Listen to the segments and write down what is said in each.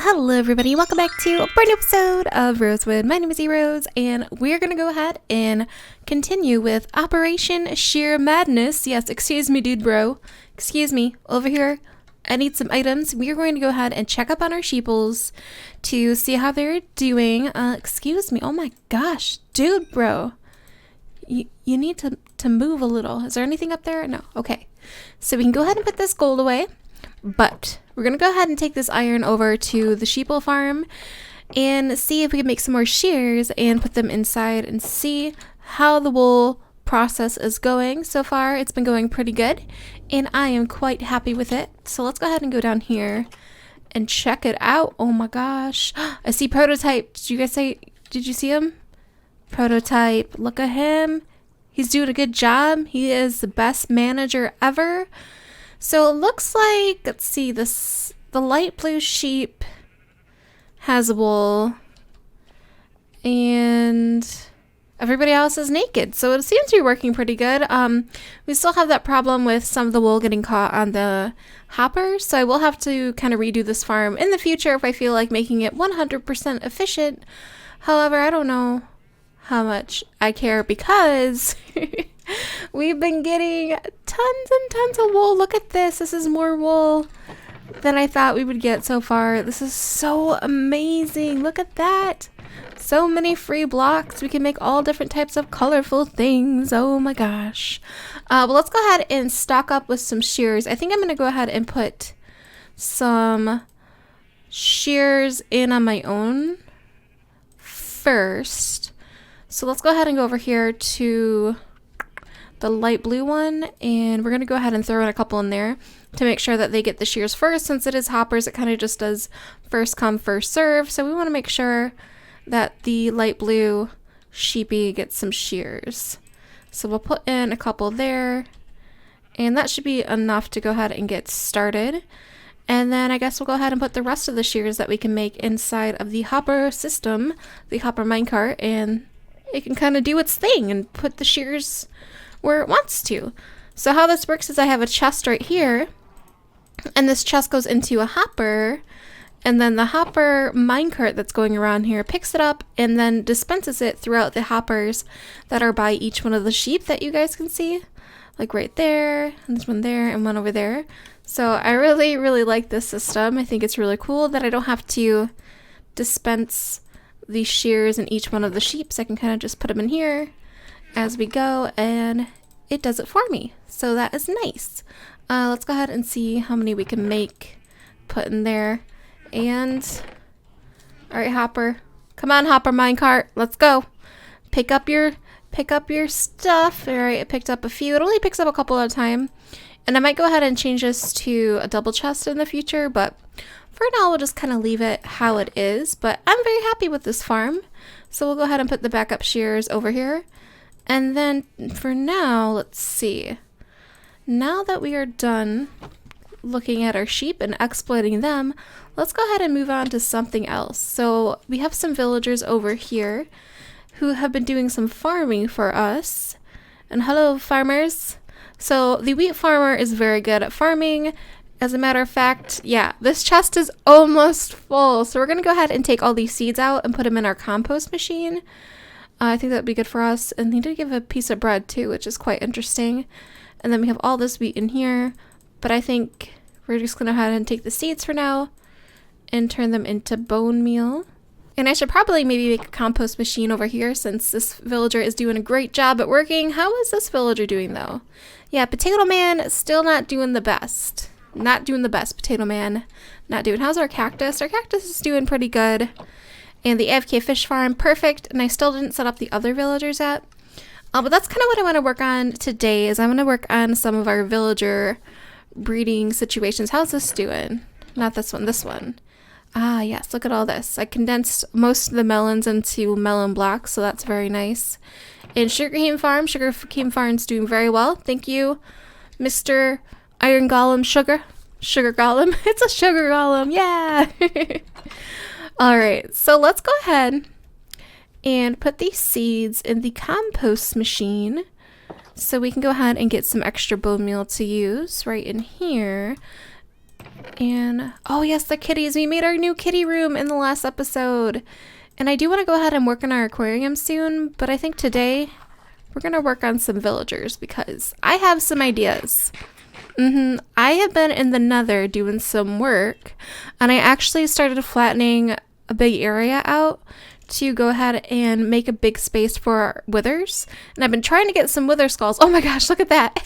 Hello everybody, welcome back to a brand new episode of Rosewood. My name is Rose, and we're gonna go ahead and continue with Operation Sheer Madness. Yes, excuse me dude bro. Excuse me, over here. I need some items. We are going to go ahead and check up on our sheeples to see how they're doing. Excuse me, oh my gosh, dude bro. You need to move a little. Is there anything up there? No, okay. So we can go ahead and put this gold away. But we're going to go ahead and take this iron over to the sheeple farm and see if we can make some more shears and put them inside and see how the wool process is going. So far, it's been going pretty good and I am quite happy with it. So let's go ahead and go down here and check it out. Oh my gosh. I see Prototype. Did you see him? Prototype. Look at him. He's doing a good job. He is the best manager ever. So it looks like, let's see, the light blue sheep has wool and everybody else is naked. So it seems to be working pretty good. We still have that problem with some of the wool getting caught on the hopper. So I will have to kind of redo this farm in the future if I feel like making it 100% efficient. However, I don't know how much I care because we've been getting tons and tons of wool. Look at this. This is more wool than I thought we would get so far. This is so amazing. Look at that. So many free blocks. We can make all different types of colorful things. Oh my gosh. Well, let's go ahead and stock up with some shears. I think I'm going to go ahead and put some shears in on my own first. So let's go ahead and go over here to the light blue one, and we're going to go ahead and throw in a couple in there to make sure that they get the shears first. Since it is hoppers, it kind of just does first come, first serve. So we want to make sure that the light blue sheepy gets some shears. So we'll put in a couple there, and that should be enough to go ahead and get started. And then I guess we'll go ahead and put the rest of the shears that we can make inside of the hopper system, the hopper minecart, and it can kind of do its thing and put the shears where it wants to. So how this works is I have a chest right here, and this chest goes into a hopper, and then the hopper minecart that's going around here picks it up and then dispenses it throughout the hoppers that are by each one of the sheep that you guys can see. Like right there, and this one there, and one over there. So I really, really like this system. I think it's really cool that I don't have to dispense these shears in each one of the sheeps. I can kind of just put them in here as we go, and it does it for me. So that is nice. Let's go ahead and see how many we can make, put in there. And all right, hopper, come on, hopper minecart, let's go. Pick up your stuff. All right, it picked up a few. It only picks up a couple at a time, and I might go ahead and change this to a double chest in the future, but for now we'll just kind of leave it how it is. But I'm very happy with this farm, so we'll go ahead and put the backup shears over here. And then for now, let's see. Now that we are done looking at our sheep and exploiting them, let's go ahead and move on to something else. So we have some villagers over here who have been doing some farming for us. And hello, farmers. So the wheat farmer is very good at farming. As a matter of fact, yeah, this chest is almost full. So we're going to go ahead and take all these seeds out and put them in our compost machine. I think that would be good for us. And he did give a piece of bread too, which is quite interesting. And then we have all this wheat in here. But I think we're just going to go ahead and take the seeds for now and turn them into bone meal. And I should probably maybe make a compost machine over here since this villager is doing a great job at working. How is this villager doing though? Yeah, Potato Man still not doing the best. Not doing the best, Potato Man. Not doing. How's our cactus? Our cactus is doing pretty good. And the AFK fish farm, perfect. And I still didn't set up the other villagers yet. But that's kind of what I want to work on today. Is I'm going to work on some of our villager breeding situations. How's this doing? Not this one. This one. Ah, yes. Look at all this. I condensed most of the melons into melon blocks, so that's very nice. And Sugarcane Farm's doing very well. Thank you, Mr. Iron Golem Sugar Golem. It's a sugar golem. Yeah. All right. So let's go ahead and put these seeds in the compost machine so we can go ahead and get some extra bone meal to use right in here. And oh yes, the kitties. We made our new kitty room in the last episode. And I do want to go ahead and work on our aquarium soon, but I think today we're going to work on some villagers because I have some ideas. I have been in the Nether doing some work, and I actually started flattening a big area out to go ahead and make a big space for our withers. And I've been trying to get some wither skulls. Oh my gosh, look at that.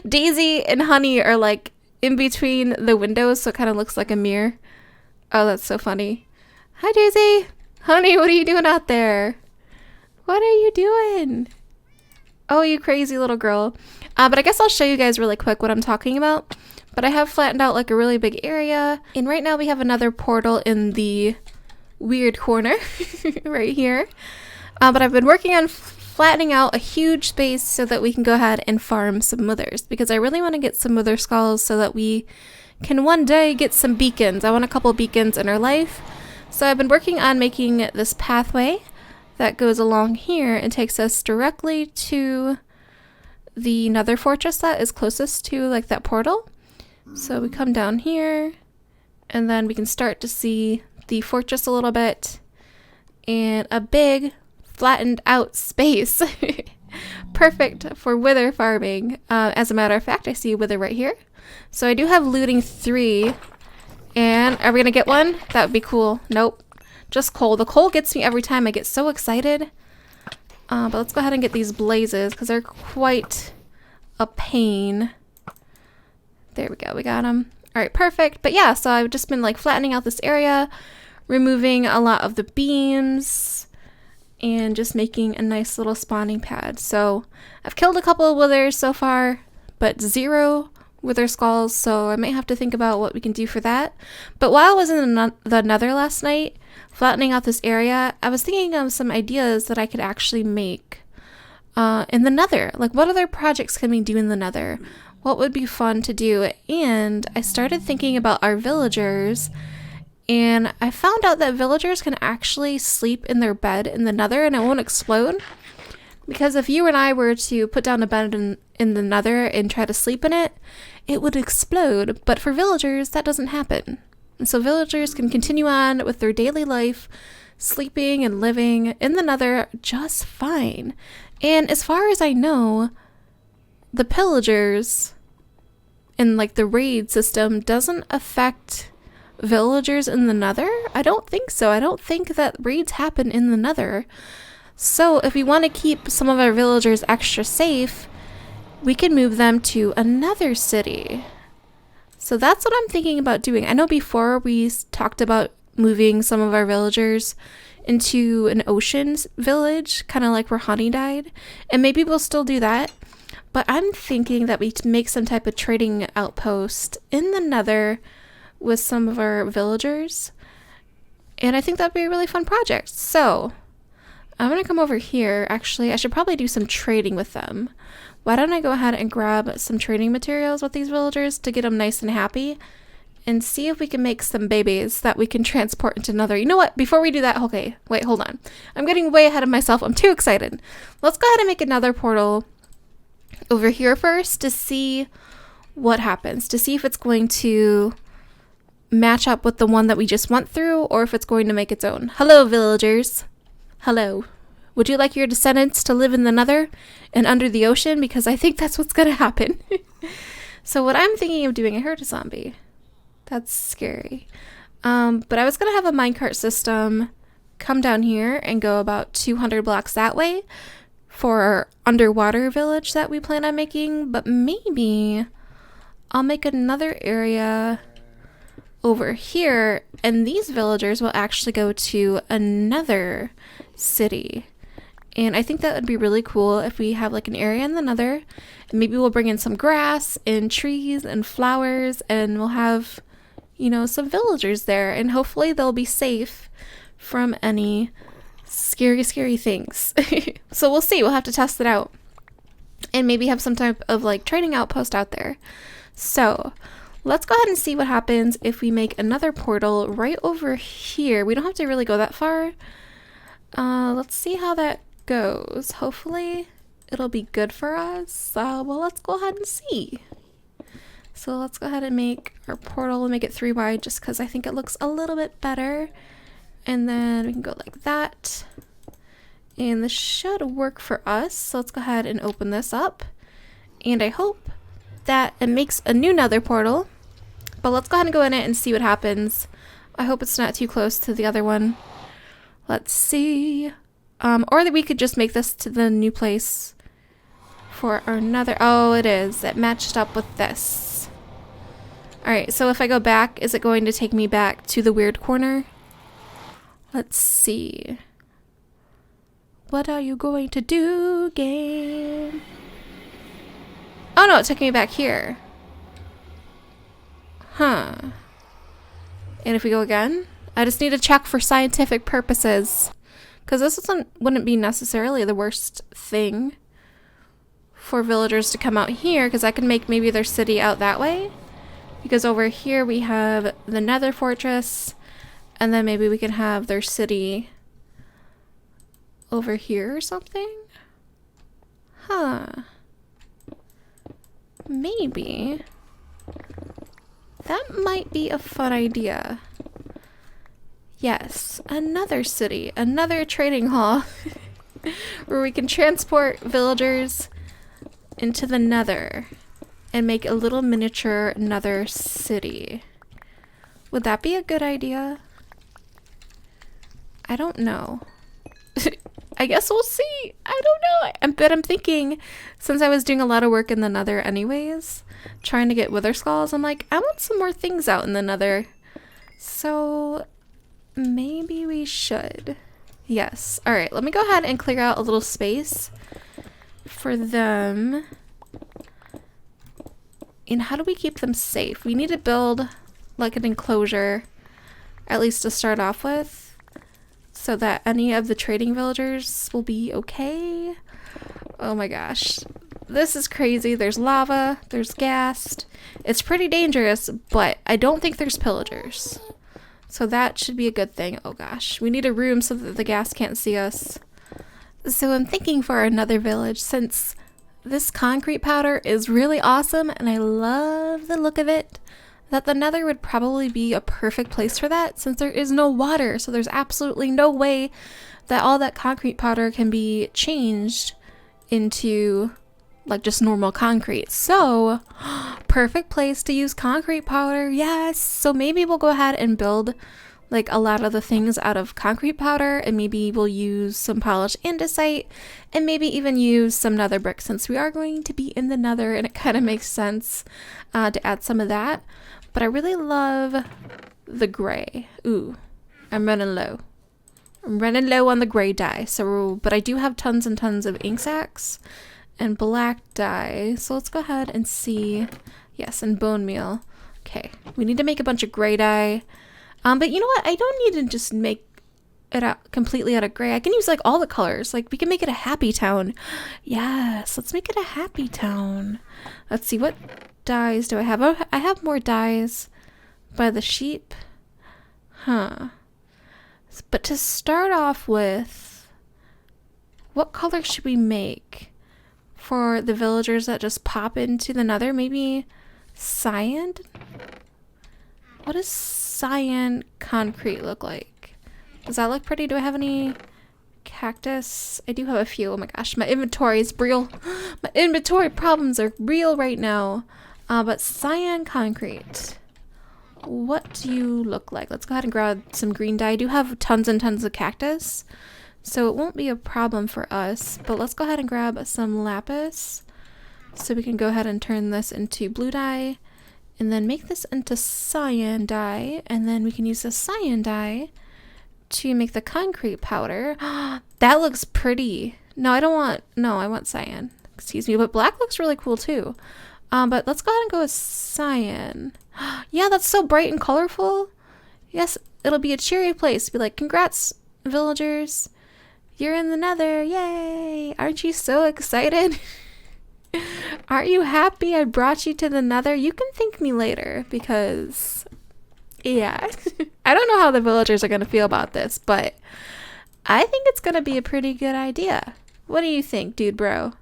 Daisy and Honey are like in between the windows, so it kind of looks like a mirror. Oh, that's so funny. Hi, Daisy. Honey, what are you doing out there? What are you doing? Oh, you crazy little girl. But I guess I'll show you guys really quick what I'm talking about. But I have flattened out like a really big area. And right now we have another portal in the weird corner right here. But I've been working on flattening out a huge space so that we can go ahead and farm some withers. Because I really want to get some wither skulls so that we can one day get some beacons. I want a couple beacons in our life. So I've been working on making this pathway that goes along here and takes us directly to the Nether fortress that is closest to like that portal. So we come down here and then we can start to see the fortress a little bit and a big flattened out space. Perfect for wither farming. As a matter of fact, I see a wither right here. So I do have looting 3. And are we gonna get one? That would be cool. Nope. Just coal. The coal gets me every time. I get so excited. But let's go ahead and get these blazes because they're quite a pain. There we go. We got them. All right, perfect. But yeah, so I've just been like flattening out this area, removing a lot of the beams, and just making a nice little spawning pad. So I've killed a couple of withers so far, but 0 wither skulls. So I might have to think about what we can do for that. But while I was in the Nether last night, flattening out this area, I was thinking of some ideas that I could actually make in the Nether. Like, what other projects can we do in the Nether? What would be fun to do? And I started thinking about our villagers, and I found out that villagers can actually sleep in their bed in the Nether and it won't explode. Because if you and I were to put down a bed in the Nether and try to sleep in it, it would explode. But for villagers, that doesn't happen. And so villagers can continue on with their daily life, sleeping and living in the Nether just fine. And as far as I know, the pillagers in like the raid system doesn't affect villagers in the Nether. I don't think so. I don't think that raids happen in the Nether. So if we want to keep some of our villagers extra safe, we can move them to another city. So that's what I'm thinking about doing. I know before we talked about moving some of our villagers into an oceans village, kind of like where Honey died. And maybe we'll still do that. But I'm thinking that we make some type of trading outpost in the Nether with some of our villagers. And I think that'd be a really fun project. So I'm going to come over here. Actually, I should probably do some trading with them. Why don't I go ahead and grab some trading materials with these villagers to get them nice and happy and see if we can make some babies that we can transport into Nether. You know what? Before we do that, okay, wait, hold on. I'm getting way ahead of myself. I'm too excited. Let's go ahead and make another portal over here first to see what happens, to see if it's going to match up with the one that we just went through or if it's going to make its own. Hello, villagers. Hello. Would you like your descendants to live in the Nether and under the ocean? Because I think that's what's going to happen. So what I'm thinking of doing, I heard a zombie. That's scary. But I was going to have a minecart system come down here and go about 200 blocks that way for our underwater village that we plan on making. But maybe I'll make another area over here and these villagers will actually go to another city. And I think that would be really cool if we have like an area in the Nether. And maybe we'll bring in some grass and trees and flowers and we'll have, you know, some villagers there. And hopefully they'll be safe from any scary things. So we'll see. We'll have to test it out. And maybe have some type of like trading outpost out there. So let's go ahead and see what happens if we make another portal right over here. We don't have to really go that far. Let's see how that goes. Hopefully it'll be good for us. Well, let's go ahead and see. So let's go ahead and make our portal and make it 3 wide just because I think it looks a little bit better. And then we can go like that. And this should work for us. So let's go ahead and open this up. And I hope that it makes a new nether portal. But let's go ahead and go in it and see what happens. I hope it's not too close to the other one. Let's see. Or that we could just make this to the new place for our nether. Oh, it is. It matched up with this. Alright, so if I go back, is it going to take me back to the weird corner? Let's see. What are you going to do, game? Oh no, it took me back here. Huh. And if we go again? I just need to check for scientific purposes. Because this wouldn't be necessarily the worst thing for villagers to come out here. Because I can make maybe their city out that way. Because over here we have the Nether fortress. And then maybe we can have their city over here or something? Huh. Maybe. That might be a fun idea. Yes, another city, another trading hall where we can transport villagers into the Nether and make a little miniature Nether city. Would that be a good idea? I don't know. I guess we'll see. I don't know. But I'm thinking, since I was doing a lot of work in the Nether anyways, trying to get wither skulls, I'm like, I want some more things out in the Nether. So maybe we should. Yes. All right, let me go ahead and clear out a little space for them. And how do we keep them safe? We need to build like an enclosure, at least to start off with, so that any of the trading villagers will be okay. Oh my gosh. This is crazy. There's lava, there's ghast. It's pretty dangerous, but I don't think there's pillagers. So that should be a good thing. Oh gosh. We need a room so that the ghast can't see us. So I'm thinking for another village, since this concrete powder is really awesome and I love the look of it, that the Nether would probably be a perfect place for that, since there is no water, so there's absolutely no way that all that concrete powder can be changed into like just normal concrete. So perfect place to use concrete powder. Yes. So maybe we'll go ahead and build like a lot of the things out of concrete powder, and maybe we'll use some polished andesite, and maybe even use some nether brick, since we are going to be in the Nether and it kind of makes sense to add some of that. But I really love the gray. Ooh, I'm running low. I'm running low on the gray dye. So, but I do have tons and tons of ink sacs and black dye. So let's go ahead and see. Yes, and bone meal. Okay, we need to make a bunch of gray dye. But you know what? I don't need to just make it out completely out of gray. I can use like all the colors. Like we can make it a happy town. Yes, let's make it a happy town. Let's see, what dyes do I have? Oh, I have more dyes by the sheep. Huh. But to start off with, what color should we make for the villagers that just pop into the Nether? Maybe cyan? What does cyan concrete look like? Does that look pretty? Do I have any cactus? I do have a few. Oh my gosh, my inventory is real. My inventory problems are real right now. But cyan concrete, what do you look like? Let's go ahead and grab some green dye. I do have tons and tons of cactus, so it won't be a problem for us. But let's go ahead and grab some lapis so we can go ahead and turn this into blue dye, and then make this into cyan dye, and then we can use the cyan dye to make the concrete powder. That looks pretty. No, I want cyan. Excuse me, but black looks really cool too. But let's go ahead and go with cyan. Yeah, that's so bright and colorful. Yes, it'll be a cheery place. Be like, congrats, villagers. You're in the Nether. Yay. Aren't you so excited? Aren't you happy I brought you to the Nether? You can thank me later because, yeah. I don't know how the villagers are going to feel about this, but I think it's going to be a pretty good idea. What do you think, dude bro?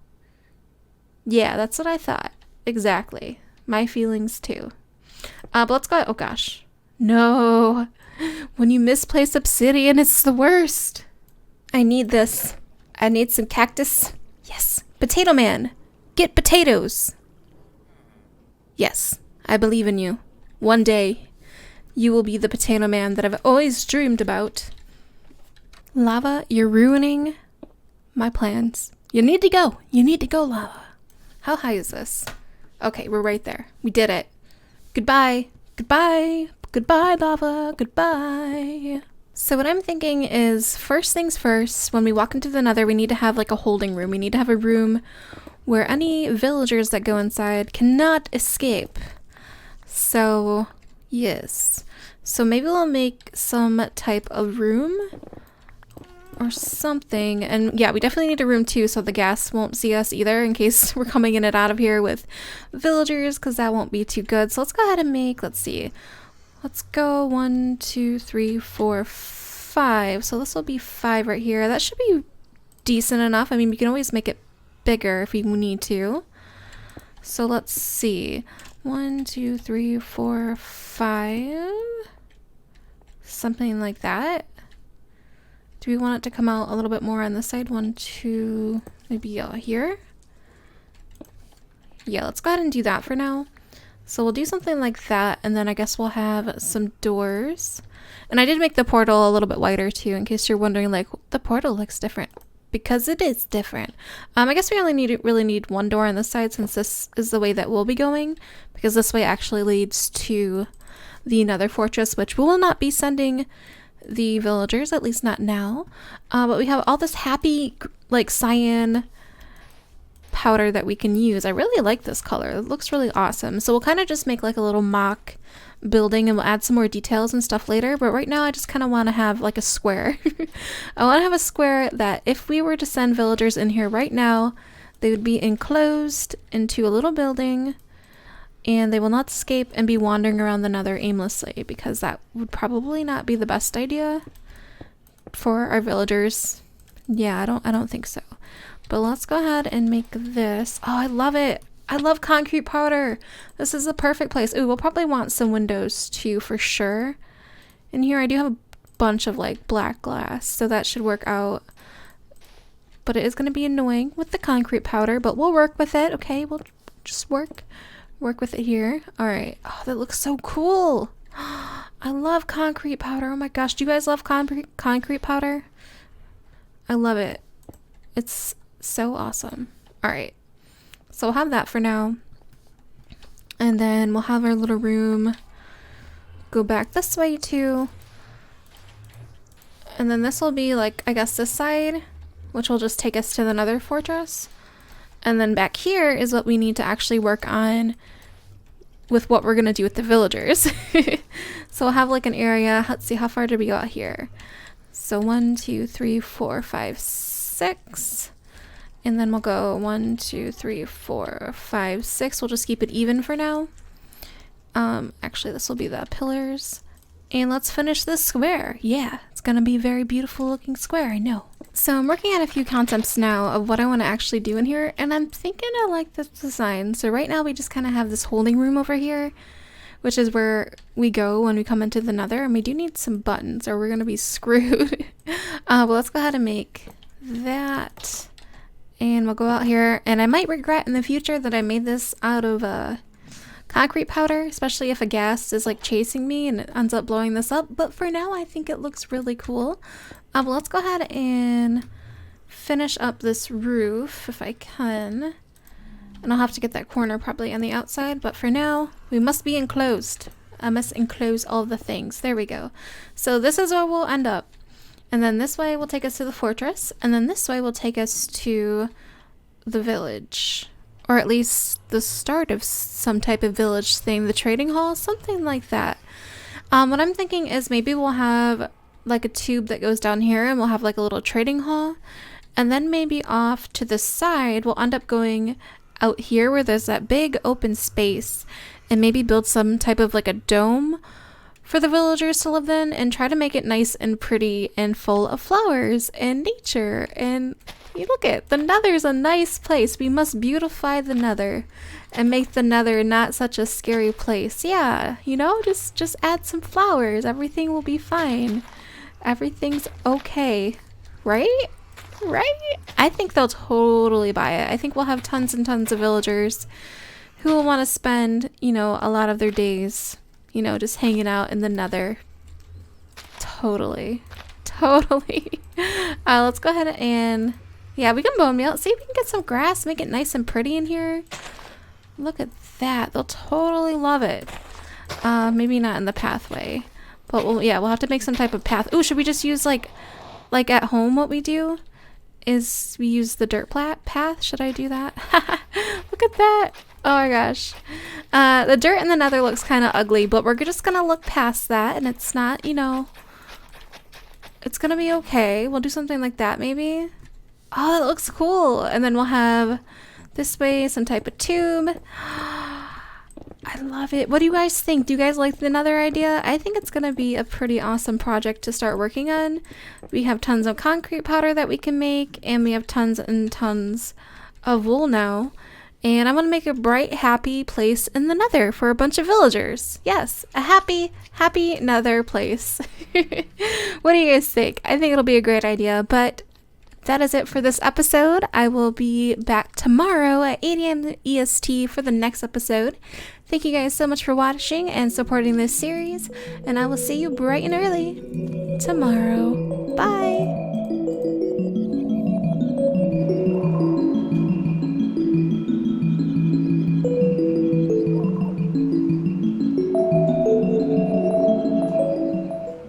Yeah, that's what I thought. Exactly. My feelings too. But let's go. Oh gosh. No. When you misplace obsidian, it's the worst. I need this. I need some cactus. Yes. Potato man. Get potatoes. Yes. I believe in you. One day, you will be the potato man that I've always dreamed about. Lava, you're ruining my plans. You need to go. You need to go, lava. How high is this? Okay, we're right there. We did it. Goodbye. Goodbye. Goodbye, lava. Goodbye. So what I'm thinking is, first things first, when we walk into the Nether, we need to have like a holding room. We need to have a room where any villagers that go inside cannot escape. So, yes. So maybe we'll make some type of room or something. And yeah, we definitely need a room too so the gas won't see us either in case we're coming in and out of here with villagers, because that won't be too good. So let's go ahead and make, let's see. Let's go 1, 2, 3, 4, 5. So this will be 5 right here. That should be decent enough. I mean, we can always make it bigger if we need to. So let's see. 1, 2, 3, 4, 5. Something like that. Do we want it to come out a little bit more on this side? 1, 2, maybe here? Yeah, let's go ahead and do that for now. So we'll do something like that, and then I guess we'll have some doors. And I did make the portal a little bit wider too, in case you're wondering, like, the portal looks different. Because it is different. I guess we only really need one door on this side, since this is the way that we'll be going. Because this way actually leads to the Nether fortress, which we will not be sending the villagers, at least not now. But we have all this happy, like, cyan powder that we can use. I really like this color. It looks really awesome. So we'll kind of just make like a little mock building, and we'll add some more details and stuff later. But right now I just kind of want to have like a square. I want to have a square that if we were to send villagers in here right now, they would be enclosed into a little building, and they will not escape and be wandering around the Nether aimlessly, because that would probably not be the best idea for our villagers. Yeah, I don't think so. But let's go ahead and make this. Oh, I love it. I love concrete powder. This is the perfect place. Ooh, we'll probably want some windows too, for sure. In here, I do have a bunch of like black glass, so that should work out. But it is going to be annoying with the concrete powder, but we'll work with it. Okay, we'll just work with it here. All right. Oh, that looks so cool. I love concrete powder. Oh my gosh. Do you guys love concrete powder? I love it. It's so awesome. All right, so we'll have that for now, and then we'll have our little room go back this way too, and then this will be like, I guess, this side, which will just take us to the Nether fortress, and then back here is what we need to actually work on with what we're gonna do with the villagers. So we'll have like an area. Let's see, how far did we go out here? So 1, 2, 3, 4, 5, 6. And then we'll go 1, 2, 3, 4, 5, 6. We'll just keep it even for now. Actually, this will be the pillars. And let's finish this square. Yeah, it's gonna be a very beautiful looking square, I know. So I'm working on a few concepts now of what I want to actually do in here, and I'm thinking I like this design. So right now we just kind of have this holding room over here, which is where we go when we come into the Nether, and we do need some buttons or we're gonna be screwed. Well, let's go ahead and make that. And we'll go out here, and I might regret in the future that I made this out of concrete powder, especially if a ghast is like chasing me and it ends up blowing this up. But for now, I think it looks really cool. But let's go ahead and finish up this roof if I can. And I'll have to get that corner probably on the outside, but for now, we must be enclosed. I must enclose all the things. There we go. So this is where we'll end up. And then this way will take us to the fortress, and then this way will take us to the village. Or at least the start of some type of village thing, the trading hall, something like that. What I'm thinking is maybe we'll have like a tube that goes down here, and we'll have like a little trading hall. And then maybe off to the side, we'll end up going out here where there's that big open space, and maybe build some type of like a dome for the villagers to live in, and try to make it nice and pretty and full of flowers and nature and You look it. The Nether's a nice place. We must beautify the Nether and make the Nether not such a scary place. Yeah, you know, just add some flowers. Everything will be fine. Everything's okay. Right? Right? I think they'll totally buy it. I think we'll have tons and tons of villagers who will want to spend, you know, a lot of their days, you know, just hanging out in the Nether. Totally. Totally. Let's go ahead and, yeah, we can bone meal. See if we can get some grass, make it nice and pretty in here. Look at that. They'll totally love it. Maybe not in the pathway, but we'll have to make some type of path. Ooh, should we just use like at home what we do is we use the dirt path? Should I do that? Look at that. Oh my gosh. The dirt in the Nether looks kind of ugly, but we're just gonna look past that, and it's not, you know, it's gonna be okay. We'll do something like that maybe. Oh, that looks cool. And then we'll have this way some type of tube. I love it. What do you guys think? Do you guys like the Nether idea? I think it's gonna be a pretty awesome project to start working on. We have tons of concrete powder that we can make, and we have tons and tons of wool now. And I'm gonna make a bright, happy place in the Nether for a bunch of villagers. Yes, a happy, happy Nether place. What do you guys think? I think it'll be a great idea, but that is it for this episode. I will be back tomorrow at 8 a.m. EST for the next episode. Thank you guys so much for watching and supporting this series, and I will see you bright and early tomorrow. Bye!